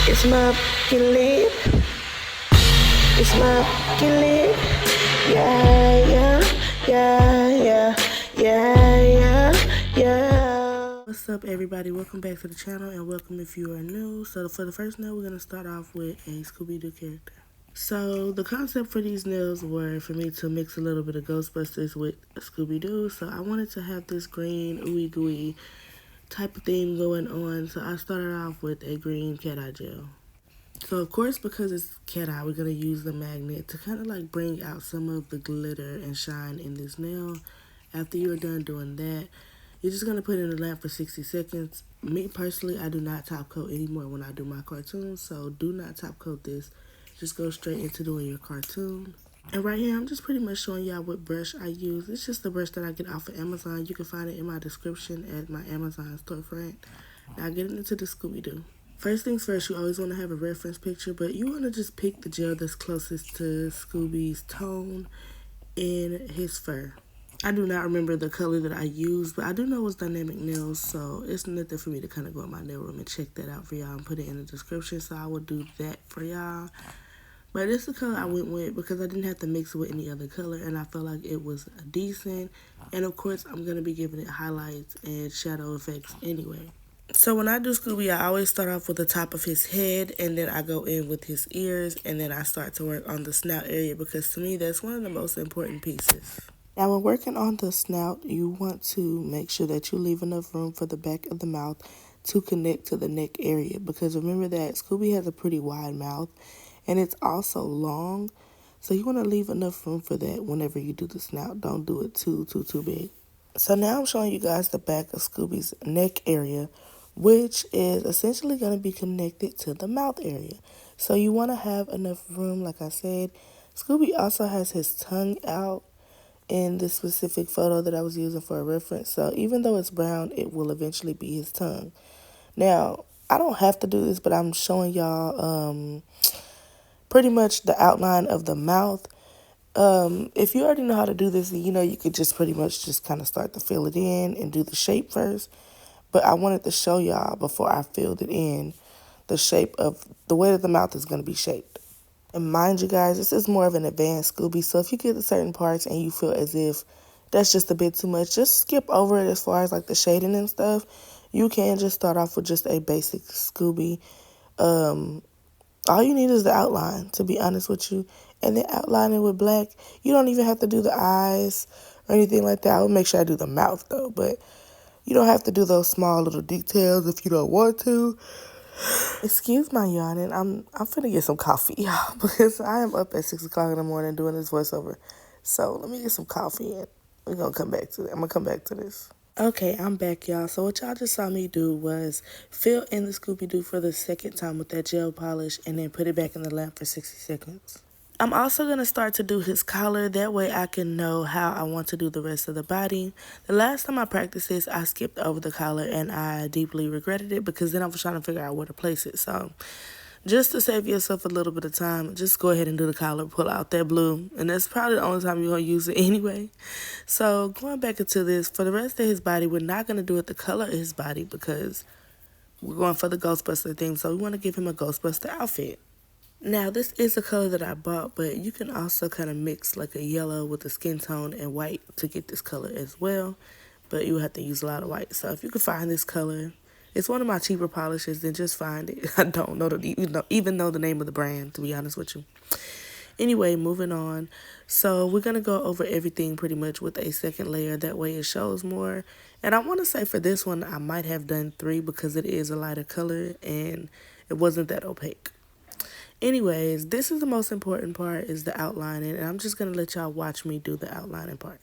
It's my fucking lip. It's my fucking lip. Yeah, yeah. What's up, everybody? Welcome back to the channel, and welcome if you are new. So for the first nail, we're going to start off with a Scooby-Doo character. So the concept for these nails were for me to mix a little bit of Ghostbusters with Scooby-Doo. So I wanted to have this green ooey gooey type of theme going on. So I started off with a green cat eye gel. So of course, because it's cat eye, we're going to use the magnet to kind of like bring out some of the glitter and shine in this nail. After you're done doing that, you're just going to put it in the lamp for 60 seconds. Me personally, I do not top coat anymore when I do my cartoons, so do not top coat this. Just go straight into doing your cartoon. And right here, I'm just pretty much showing y'all what brush I use. It's just the brush that I get off of Amazon. You can find it in my description at my Amazon storefront. Now getting into the Scooby-Doo. First things first, you always want to have a reference picture, but you want to just pick the gel that's closest to Scooby's tone in his fur. I do not remember the color that I used, but I do know it was Dynamic Nails, so it's nothing for me to kind of go in my nail room and check that out for y'all and put it in the description, so I will do that for y'all. But this is the color I went with because I didn't have to mix it with any other color, and I felt like it was decent. And of course, I'm going to be giving it highlights and shadow effects anyway. So when I do Scooby, I always start off with the top of his head, and then I go in with his ears, and then I start to work on the snout area because to me, that's one of the most important pieces. Now, when working on the snout, you want to make sure that you leave enough room for the back of the mouth to connect to the neck area, because remember that Scooby has a pretty wide mouth, and it's also long, so you want to leave enough room for that whenever you do the snout. Don't do it too big. So now I'm showing you guys the back of Scooby's neck area, which is essentially going to be connected to the mouth area. So you want to have enough room, like I said. Scooby also has his tongue out in this specific photo that I was using for a reference. So even though it's brown, it will eventually be his tongue. Now, I don't have to do this, but I'm showing y'all pretty much the outline of the mouth. If you already know how to do this, you know you could just pretty much just kind of start to fill it in and do the shape first. But I wanted to show y'all before I filled it in the shape of the way that the mouth is going to be shaped. And mind you guys, this is more of an advanced Scooby, so if you get to certain parts and you feel as if that's just a bit too much, just skip over it as far as like the shading and stuff. You can just start off with just a basic Scooby. All you need is the outline, to be honest with you, and then outline it with black. You don't even have to do the eyes or anything like that. I would make sure I do the mouth though, but you don't have to do those small little details if you don't want to. Excuse my yawning. I'm finna get some coffee, y'all, because I am up at 6 o'clock in the morning doing this voiceover. So let me get some coffee and we're gonna come back to it. I'm gonna come back to this. Okay, I'm back, y'all. So what y'all just saw me do was fill in the Scooby-Doo for the second time with that gel polish and then put it back in the lamp for 60 seconds. I'm also going to start to do his collar. That way I can know how I want to do the rest of the body. The last time I practiced this, I skipped over the collar and I deeply regretted it because then I was trying to figure out where to place it. So just to save yourself a little bit of time, just go ahead and do the collar, pull out that blue. And that's probably the only time you're going to use it anyway. So going back into this, for the rest of his body, we're not going to do it the color of his body because we're going for the Ghostbuster theme. So we want to give him a Ghostbuster outfit. Now, this is a color that I bought, but you can also kind of mix like a yellow with a skin tone and white to get this color as well. But you have to use a lot of white. So if you can find this color, it's one of my cheaper polishes, then just find it. I don't know even know the name of the brand, to be honest with you. Anyway, moving on. So we're going to go over everything pretty much with a second layer. That way it shows more. And I want to say for this one, I might have done 3 because it is a lighter color and it wasn't that opaque. Anyways, this is the most important part, is the outlining, and I'm just going to let y'all watch me do the outlining part.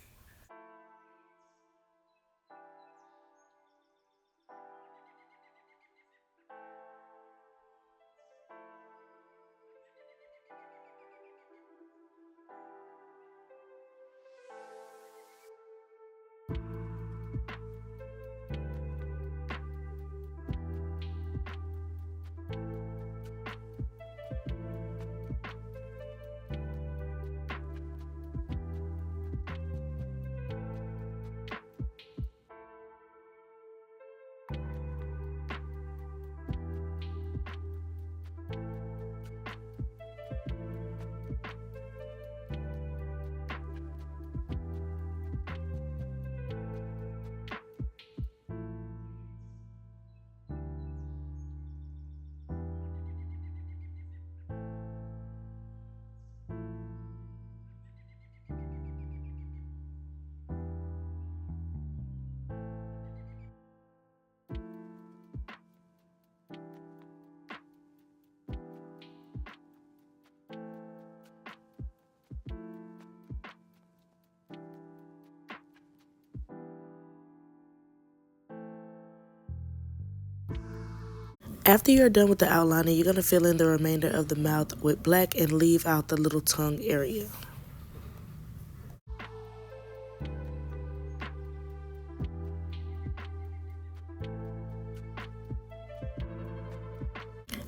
After you're done with the outlining, you're going to fill in the remainder of the mouth with black and leave out the little tongue area.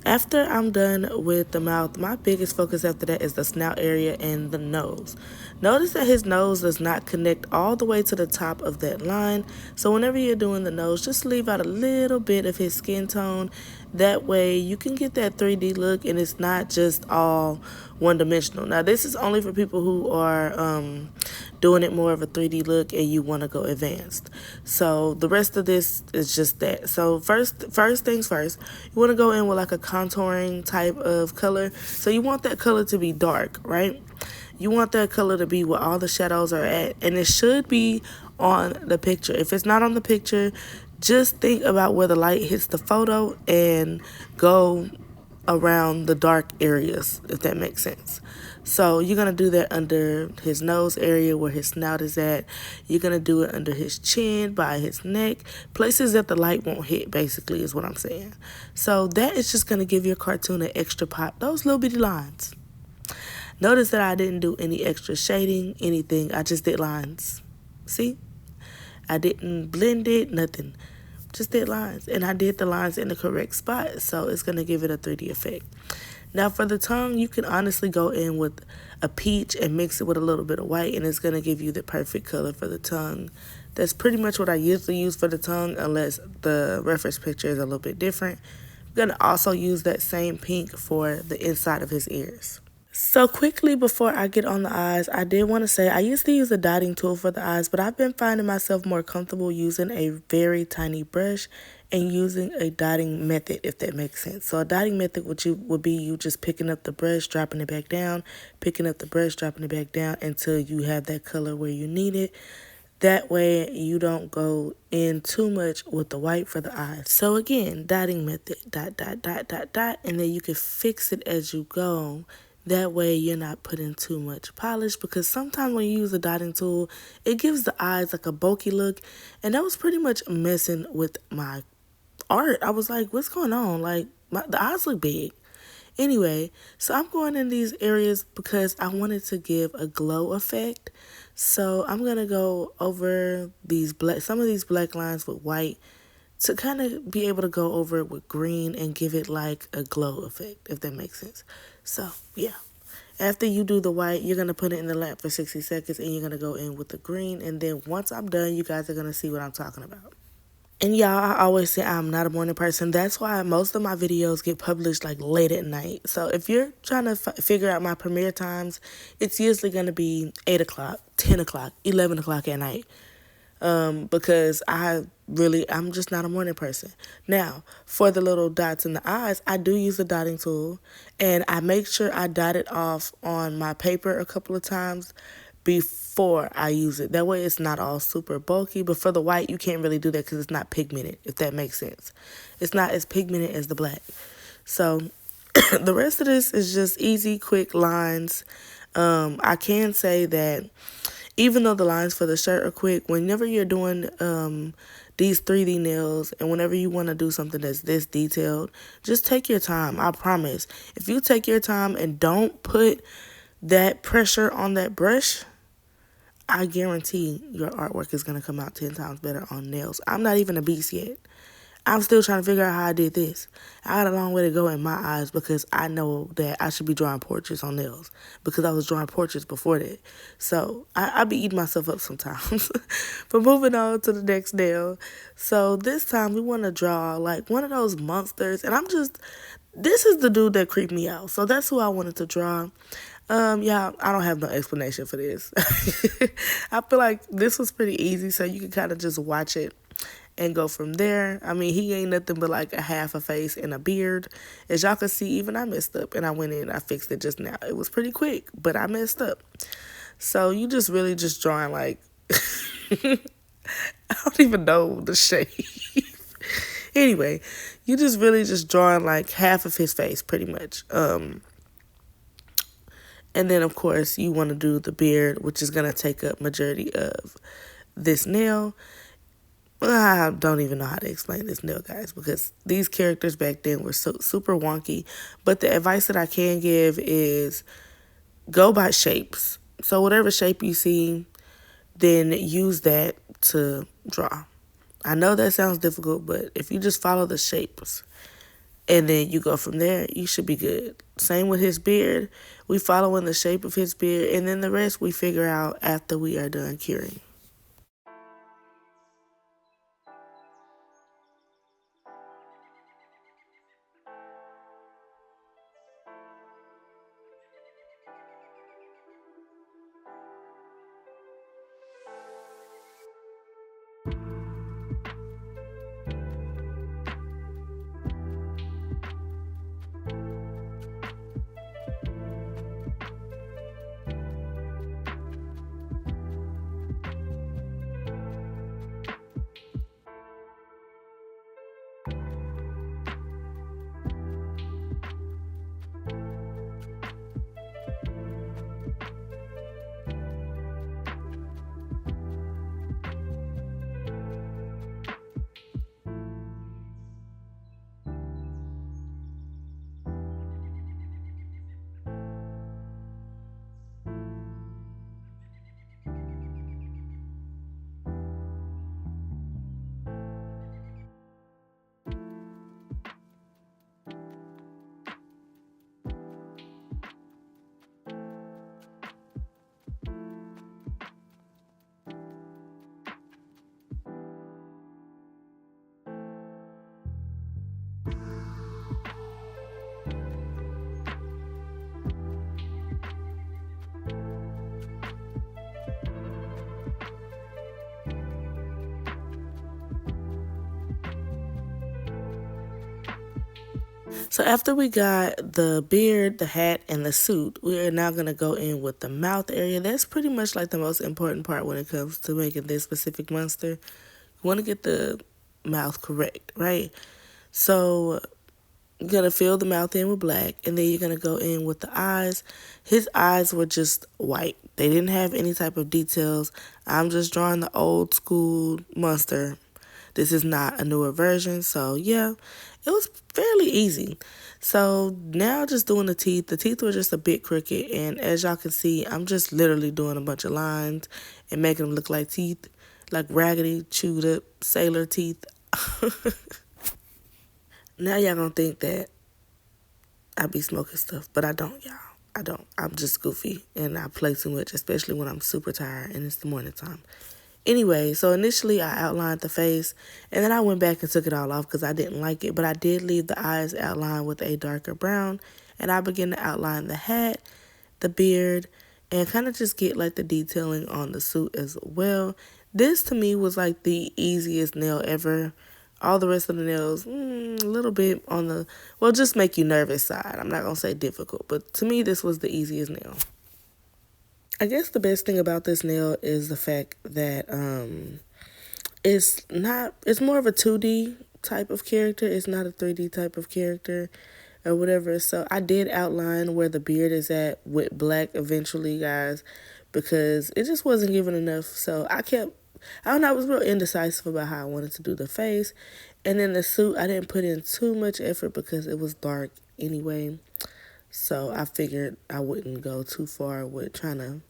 After I'm done with the mouth, my biggest focus after that is the snout area and the nose. Notice that his nose does not connect all the way to the top of that line. So whenever you're doing the nose, just leave out a little bit of his skin tone. That way you can get that 3D look and it's not just all one-dimensional. Now this is only for people who are doing it more of a 3D look and you want to go advanced. So the rest of this is just that. So first things first, you want to go in with like a contouring type of color. So you want that color to be dark, right? You want that color to be where all the shadows are at, and it should be on the picture. If it's not on the picture, just think about where the light hits the photo and go around the dark areas, if that makes sense. So you're going to do that under his nose area where his snout is at. You're going to do it under his chin, by his neck, places that the light won't hit, basically, is what I'm saying. So that is just going to give your cartoon an extra pop. Those little bitty lines. Notice that I didn't do any extra shading, anything. I just did lines. See? I didn't blend it, nothing. Just did lines. And I did the lines in the correct spot, so it's going to give it a 3D effect. Now for the tongue, you can honestly go in with a peach and mix it with a little bit of white, and it's going to give you the perfect color for the tongue. That's pretty much what I usually use for the tongue, unless the reference picture is a little bit different. I'm going to also use that same pink for the inside of his ears. So quickly before I get on the eyes, I did want to say I used to use a dotting tool for the eyes, but I've been finding myself more comfortable using a very tiny brush and using a dotting method, if that makes sense. So a dotting method would be you just picking up the brush, dropping it back down, picking up the brush, dropping it back down until you have that color where you need it. That way you don't go in too much with the white for the eyes. So again, dotting method, dot, dot, dot, dot, dot, and then you can fix it as you go. That way you're not putting too much polish, because sometimes when you use a dotting tool, it gives the eyes like a bulky look, and that was pretty much messing with my art. I was like, what's going on? Like, the eyes look big. Anyway, so I'm going in these areas because I wanted to give a glow effect. So I'm going to go over some of these black lines with white to kind of be able to go over it with green and give it like a glow effect, if that makes sense. So, yeah. After you do the white, you're going to put it in the lamp for 60 seconds and you're going to go in with the green. And then once I'm done, you guys are going to see what I'm talking about. And y'all, I always say I'm not a morning person. That's why most of my videos get published like late at night. So if you're trying to figure out my premiere times, it's usually going to be 8 o'clock, 10 o'clock, 11 o'clock at night. Because I'm just not a morning person. Now, for the little dots in the eyes, I do use the dotting tool, and I make sure I dot it off on my paper a couple of times before I use it. That way it's not all super bulky, but for the white, you can't really do that because it's not pigmented, if that makes sense. It's not as pigmented as the black. So the rest of this is just easy, quick lines. I can say that even though the lines for the shirt are quick, whenever you're doing these 3D nails and whenever you want to do something that's this detailed, just take your time. I promise. If you take your time and don't put that pressure on that brush, I guarantee your artwork is going to come out 10 times better on nails. I'm not even a beast yet. I'm still trying to figure out how I did this. I had a long way to go in my eyes because I know that I should be drawing portraits on nails because I was drawing portraits before that. So I be eating myself up sometimes. But moving on to the next nail. So this time we want to draw like one of those monsters. And this is the dude that creeped me out. So that's who I wanted to draw. Yeah, I don't have no explanation for this. I feel like this was pretty easy, so you can kind of just watch it and go from there. I mean, he ain't nothing but like a half a face and a beard. As y'all can see, even I messed up, and I went in and I fixed it just now. It was pretty quick, but I messed up. So you just really just drawing like, I don't even know the shape. Anyway, you just really just drawing like half of his face pretty much. And then, of course, you want to do the beard, which is going to take up majority of this nail. I don't even know how to explain this nail, guys, because these characters back then were so super wonky. But the advice that I can give is go by shapes. So whatever shape you see, then use that to draw. I know that sounds difficult, but if you just follow the shapes and then you go from there, you should be good. Same with his beard. We follow in the shape of his beard, and then the rest we figure out after we are done curing. So after we got the beard, the hat, and the suit, we are now going to go in with the mouth area. That's pretty much like the most important part when it comes to making this specific monster. You want to get the mouth correct, right? So you're going to fill the mouth in with black, and then you're going to go in with the eyes. His eyes were just white. They didn't have any type of details. I'm just drawing the old school monster. This is not a newer version, so yeah, it was fairly easy. So now just doing the teeth. The teeth were just a bit crooked, and as y'all can see, I'm just literally doing a bunch of lines and making them look like teeth, like raggedy, chewed up sailor teeth. Now y'all gonna think that I be smoking stuff, but I don't, y'all. I don't. I'm just goofy, and I play too much, especially when I'm super tired and it's the morning time. Anyway, so initially I outlined the face, and then I went back and took it all off because I didn't like it, but I did leave the eyes outlined with a darker brown, and I began to outline the hat, the beard, and kind of just get like the detailing on the suit as well. This to me was like the easiest nail ever. All the rest of the nails, a little bit on the, well, just make you nervous side. I'm not going to say difficult, but to me this was the easiest nail. I guess the best thing about this nail is the fact that it's more of a 2D type of character. It's not a 3D type of character or whatever. So I did outline where the beard is at with black eventually, guys, because it just wasn't giving enough. So I don't know, I was real indecisive about how I wanted to do the face. And then the suit, I didn't put in too much effort because it was dark anyway. So I figured I wouldn't go too far with trying to,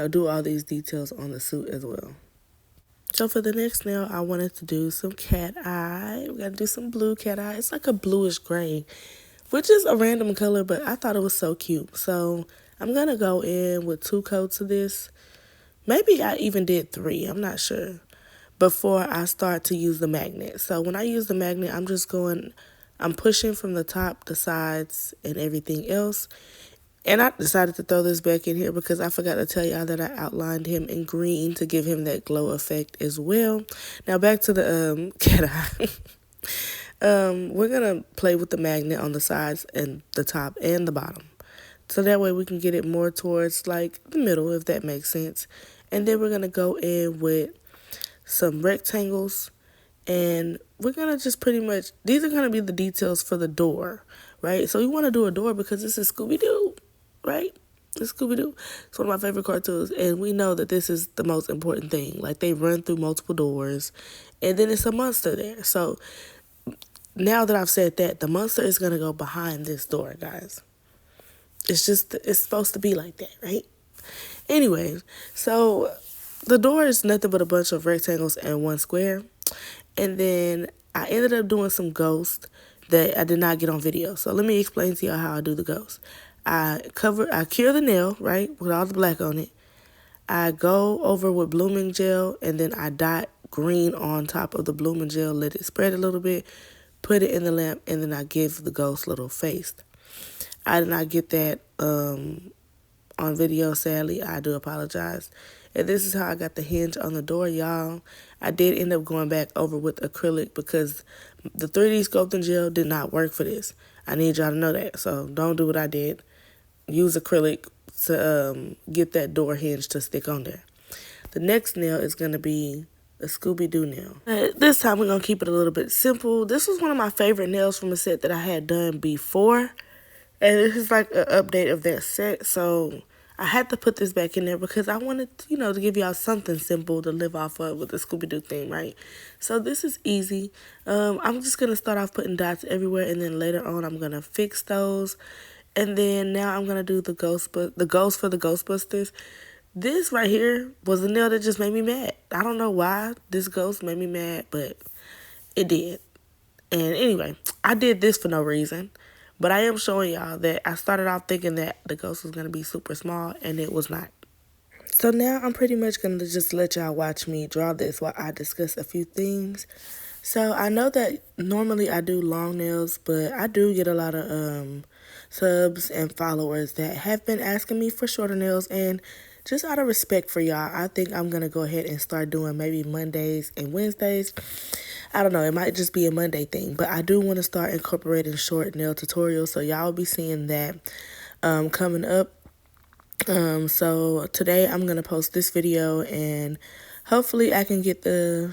do all these details on the suit as well. So for the next nail, I wanted to do some cat eye. We got to do some blue cat eye. It's like a bluish gray, which is a random color, but I thought it was so cute. So I'm going to go in with 2 coats of this. Maybe I even did 3. I'm not sure. Before I start to use the magnet. So when I use the magnet, I'm pushing from the top, the sides, and everything else. And I decided to throw this back in here because I forgot to tell y'all that I outlined him in green to give him that glow effect as well. Now back to the cat eye. We're going to play with the magnet on the sides and the top and the bottom. So that way we can get it more towards like the middle, if that makes sense. And then we're going to go in with some rectangles. And we're going to just pretty much, these are going to be the details for the door, right? So you want to do a door because this is Scooby-Doo, right? It's Scooby-Doo. It's one of my favorite cartoons. And we know that this is the most important thing. Like, they run through multiple doors. And then it's a monster there. So, now that I've said that, the monster is going to go behind this door, guys. It's supposed to be like that, right? Anyways, so the door is nothing but a bunch of rectangles and one square. And then I ended up doing some ghosts that I did not get on video. So let me explain to y'all how I do the ghost. I cure the nail, right, with all the black on it. I go over with blooming gel, and then I dot green on top of the blooming gel, let it spread a little bit, put it in the lamp, and then I give the ghost little face. I did not get that on video, sadly. I do apologize. And this is how I got the hinge on the door, y'all. I did end up going back over with acrylic because the 3D sculpting gel did not work for this. I need y'all to know that. So don't do what I did. Use acrylic to get that door hinge to stick on there. The next nail is going to be a Scooby-Doo nail. This time we're going to keep it a little bit simple. This was one of my favorite nails from a set that I had done before. And this is like an update of that set. So I had to put this back in there because I wanted, to give y'all something simple to live off of with the Scooby-Doo theme, right? So this is easy. I'm just going to start off putting dots everywhere, and then later on I'm going to fix those. And then now I'm going to do the ghost for the Ghostbusters. This right here was a nail that just made me mad. I don't know why this ghost made me mad, but it did. And anyway, I did this for no reason. But I am showing y'all that I started off thinking that the ghost was going to be super small, and it was not. So now I'm pretty much going to just let y'all watch me draw this while I discuss a few things. So I know that normally I do long nails, but I do get a lot of subs and followers that have been asking me for shorter nails. And just out of respect for y'all, I think I'm going to go ahead and start doing maybe Mondays and Wednesdays. I don't know, it might just be a Monday thing, but I do want to start incorporating short nail tutorials, so y'all will be seeing that coming up. So today I'm going to post this video, and hopefully I can get the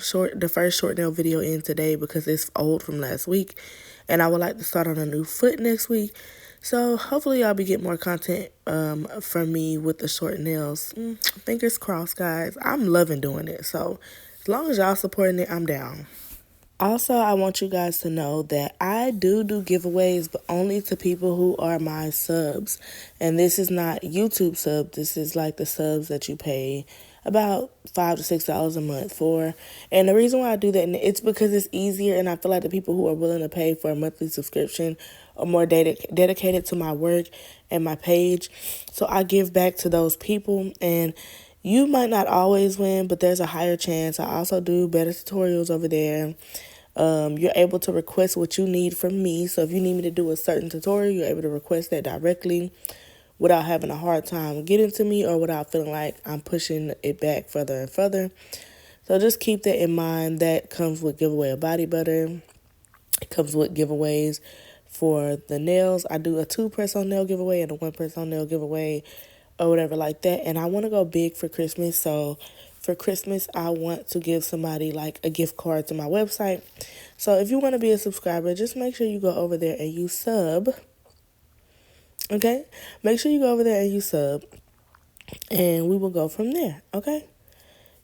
first short nail video in today because it's old from last week, and I would like to start on a new foot next week. So hopefully y'all be getting more content from me with the short nails. Fingers crossed, guys. I'm loving doing it, so as long as y'all supporting it, I'm down. Also, I want you guys to know that I do giveaways, but only to people who are my subs. And this is not YouTube sub. This is like the subs that you pay about $5 to $6 a month for. And the reason why I do that, it's because it's easier, and I feel like the people who are willing to pay for a monthly subscription are more dedicated to my work and my page. So I give back to those people, and you might not always win, but there's a higher chance. I also do better tutorials over there. You're able to request what you need from me. So if you need me to do a certain tutorial, you're able to request that directly without having a hard time getting to me or without feeling like I'm pushing it back further and further. So just keep that in mind. That comes with giveaway of body butter. It comes with giveaways for the nails. I do a 2 press-on nail giveaway and a 1 press-on nail giveaway or whatever like that. And I want to go big for Christmas. So for Christmas, I want to give somebody like a gift card to my website. So if you want to be a subscriber, just make sure you go over there and you sub. Okay? Make sure you go over there and you sub. And we will go from there. Okay?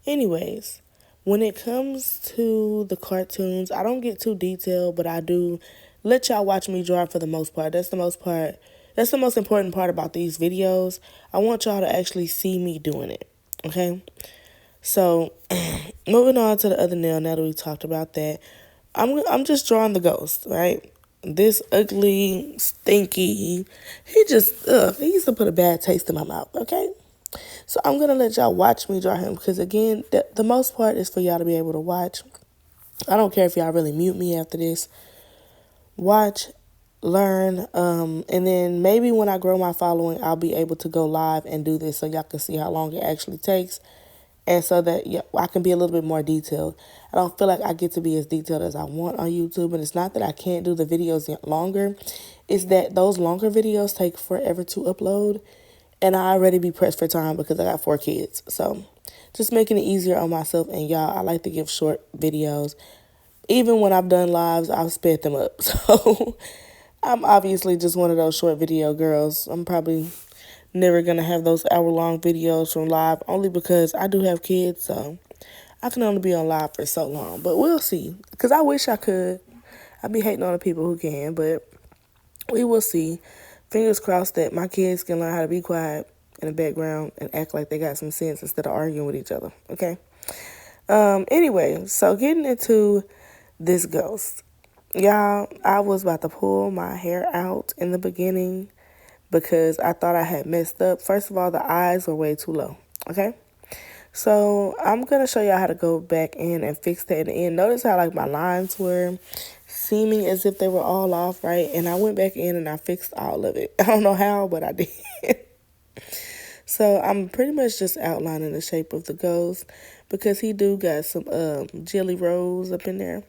Anyways, when it comes to the cartoons, I don't get too detailed, but I do let y'all watch me draw for the most part. That's the most important part about these videos. I want y'all to actually see me doing it. Okay? So, moving on to the other nail, now that we talked about that, I'm just drawing the ghost, right? This ugly, stinky, he used to put a bad taste in my mouth, okay? So I'm going to let y'all watch me draw him because, again, the most part is for y'all to be able to watch. I don't care if y'all really mute me after this. Watch, learn, and then maybe when I grow my following, I'll be able to go live and do this so y'all can see how long it actually takes. And so that I can be a little bit more detailed. I don't feel like I get to be as detailed as I want on YouTube. And it's not that I can't do the videos longer. It's that those longer videos take forever to upload. And I already be pressed for time because I got 4 kids. So just making it easier on myself. And y'all, I like to give short videos. Even when I've done lives, I've sped them up. So I'm obviously just one of those short video girls. I'm probably never gonna have those hour-long videos from live, only because I do have kids, so I can only be on live for so long. But we'll see, because I wish I could. I be hating on the people who can, but we will see. Fingers crossed that my kids can learn how to be quiet in the background and act like they got some sense instead of arguing with each other, okay? Anyway, so getting into this ghost. Y'all, I was about to pull my hair out in the beginning because I thought I had messed up. First of all, the eyes were way too low, okay? So I'm going to show y'all how to go back in and fix that in the end. Notice how like my lines were seeming as if they were all off, right? And I went back in and I fixed all of it. I don't know how, but I did. So I'm pretty much just outlining the shape of the ghost because he do got some jelly rolls up in there.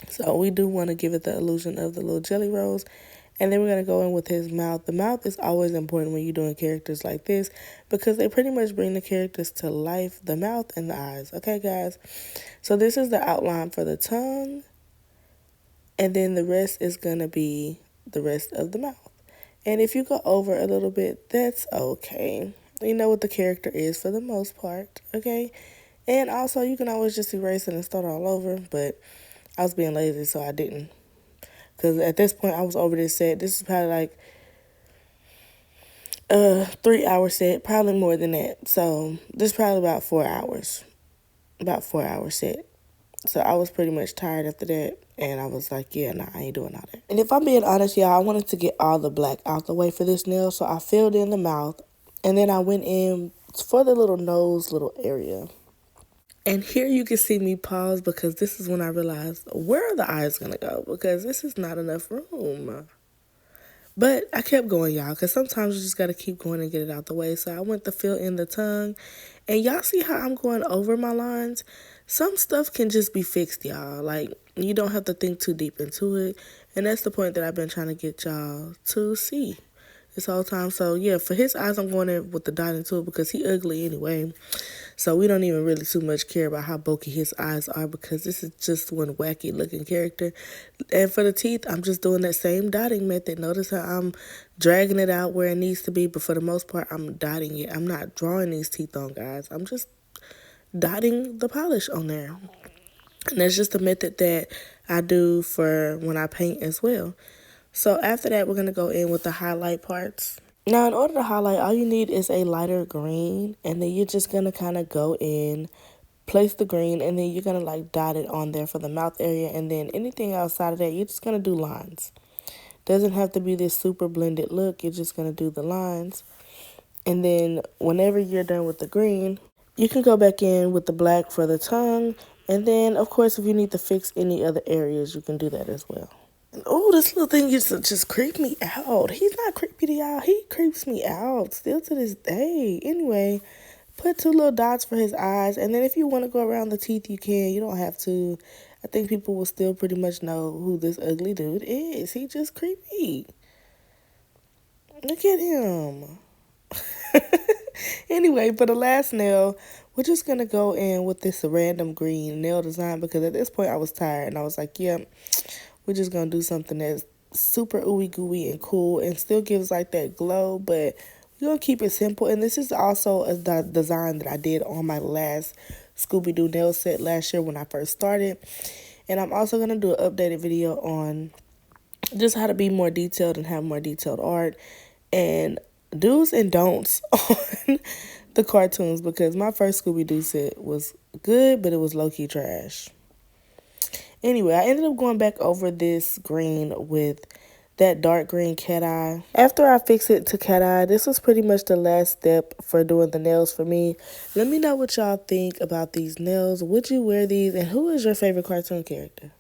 So we do want to give it the illusion of the little jelly rolls. And then we're going to go in with his mouth. The mouth is always important when you're doing characters like this because they pretty much bring the characters to life, the mouth and the eyes. Okay, guys? So this is the outline for the tongue. And then the rest is going to be the rest of the mouth. And if you go over a little bit, that's okay. You know what the character is for the most part, okay? And also, you can always just erase it and start all over, but I was being lazy, so I didn't. Because at this point, I was over this set. This is probably like a 3-hour set, probably more than that. So this is probably about 4 hours, about 4-hour set. So I was pretty much tired after that, and I was like, yeah, nah, I ain't doing all that. And if I'm being honest, y'all, I wanted to get all the black out the way for this nail, so I filled in the mouth, and then I went in for the little nose little area. And here you can see me pause because this is when I realized where are the eyes going to go because this is not enough room. But I kept going, y'all, because sometimes you just got to keep going and get it out the way. So I went to fill in the tongue. And y'all see how I'm going over my lines? Some stuff can just be fixed, y'all. Like, you don't have to think too deep into it. And that's the point that I've been trying to get y'all to see this whole time. So, yeah, for his eyes, I'm going in with the dotting tool because he ugly anyway. So we don't even really too much care about how bulky his eyes are because this is just one wacky looking character. And for the teeth, I'm just doing that same dotting method. Notice how I'm dragging it out where it needs to be, but for the most part, I'm dotting it. I'm not drawing these teeth on, guys. I'm just dotting the polish on there. And that's just a method that I do for when I paint as well. So after that, we're going to go in with the highlight parts. Now, in order to highlight, all you need is a lighter green, and then you're just going to kind of go in, place the green, and then you're going to like dot it on there for the mouth area, and then anything outside of that, you're just going to do lines. Doesn't have to be this super blended look. You're just going to do the lines. And then whenever you're done with the green, you can go back in with the black for the tongue. And then, of course, if you need to fix any other areas, you can do that as well. Oh, this little thing used to just creep me out. He's not creepy to y'all. He creeps me out still to this day. Anyway, put 2 little dots for his eyes. And then if you want to go around the teeth, you can. You don't have to. I think people will still pretty much know who this ugly dude is. He just creepy. Look at him. Anyway, for the last nail, we're just going to go in with this random green nail design because at this point I was tired. And I was like, yeah, we're just going to do something that's super ooey gooey and cool and still gives like that glow, but we're going to keep it simple. And this is also a design that I did on my last Scooby-Doo nail set last year when I first started. And I'm also going to do an updated video on just how to be more detailed and have more detailed art and do's and don'ts on the cartoons because my first Scooby-Doo set was good, but it was low-key trash. Anyway, I ended up going back over this green with that dark green cat eye. After I fixed it to cat eye, this was pretty much the last step for doing the nails for me. Let me know what y'all think about these nails. Would you wear these? And who is your favorite cartoon character?